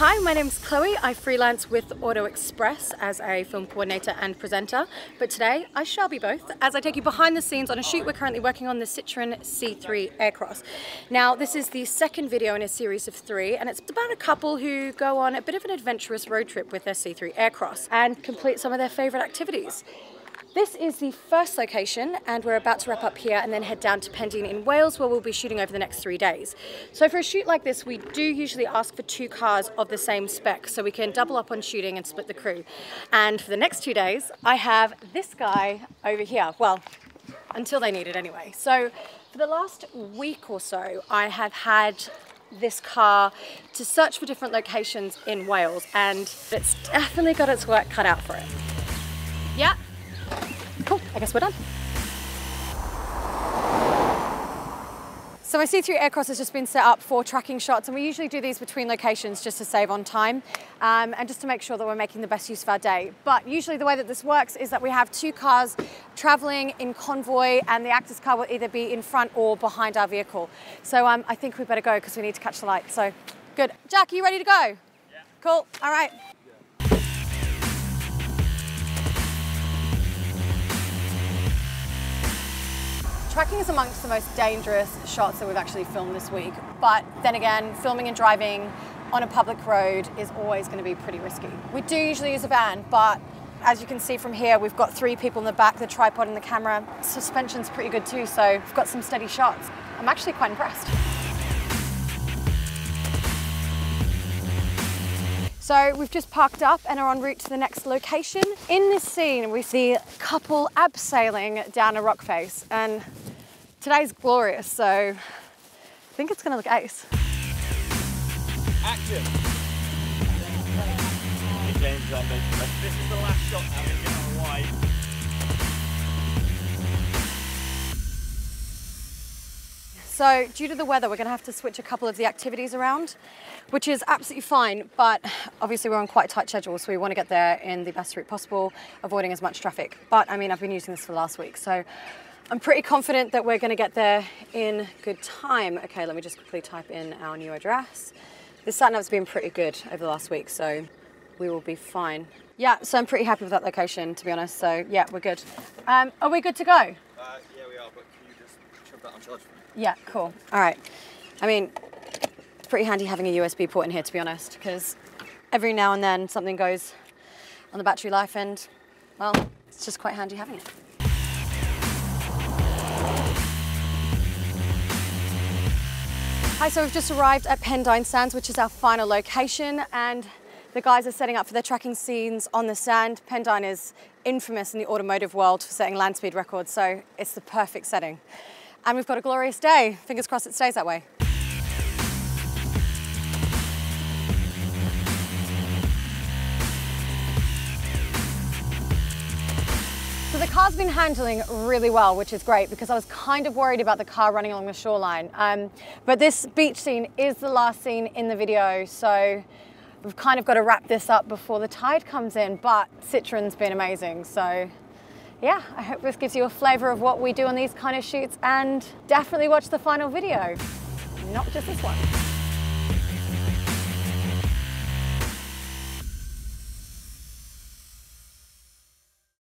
Hi, my name's Chloe. I freelance with Auto Express as a film coordinator and presenter, but today I shall be both as I take you behind the scenes on a shoot we're currently working on, the Citroën C3 Aircross. Now, this is the second video in a series of 3, and it's about a couple who go on a bit of an adventurous road trip with their C3 Aircross and complete some of their favorite activities. This is the first location, and we're about to wrap up here and then head down to Pendine in Wales, where we'll be shooting over the next 3 days. So for a shoot like this, we do usually ask for 2 cars of the same spec so we can double up on shooting and split the crew. And for the next 2 days, I have this guy over here. Well, until they need it anyway. So for the last week or so, I have had this car to search for different locations in Wales, and it's definitely got its work cut out for it. Yeah. Cool, I guess we're done. So my C3 Aircross has just been set up for tracking shots, and we usually do these between locations just to save on time and just to make sure that we're making the best use of our day. But usually the way that this works is that we have 2 cars traveling in convoy, and the actor's car will either be in front or behind our vehicle. So I think we better go because we need to catch the light. So good. Jack, are you ready to go? Yeah. Cool, all right. Tracking is amongst the most dangerous shots that we've actually filmed this week, but then again, filming and driving on a public road is always going to be pretty risky. We do usually use a van, but as you can see from here, we've got 3 people in the back, the tripod and the camera. Suspension's pretty good too, so we've got some steady shots. I'm actually quite impressed. So we've just parked up and are en route to the next location. In this scene, we see a couple abseiling down a rock face, and today's glorious, so I think it's gonna look ace. Action! This is the last shot now, we're getting wide. So due to the weather, we're gonna have to switch a couple of the activities around, which is absolutely fine, but obviously we're on quite a tight schedule, so we want to get there in the best route possible, avoiding as much traffic. But I mean, I've been using this for last week, so I'm pretty confident that we're going to get there in good time. Okay, let me just quickly type in our new address. This sat-nav's been pretty good over the last week, so we will be fine. Yeah, so I'm pretty happy with that location, to be honest, so yeah, we're good. Are we good to go? Yeah, we are, but can you just shove that on charge for me? Yeah, cool. All right. I mean, it's pretty handy having a USB port in here, to be honest, because every now and then something goes on the battery life, and, well, it's just quite handy having it. Hi, so we've just arrived at Pendine Sands, which is our final location, and the guys are setting up for their tracking scenes on the sand. Pendine is infamous in the automotive world for setting land speed records, so it's the perfect setting. And we've got a glorious day. Fingers crossed it stays that way. So the car's been handling really well, which is great, because I was kind of worried about the car running along the shoreline. But this beach scene is the last scene in the video, so we've kind of got to wrap this up before the tide comes in, but Citroën's been amazing, so yeah, I hope this gives you a flavour of what we do on these kind of shoots, and definitely watch the final video, not just this one.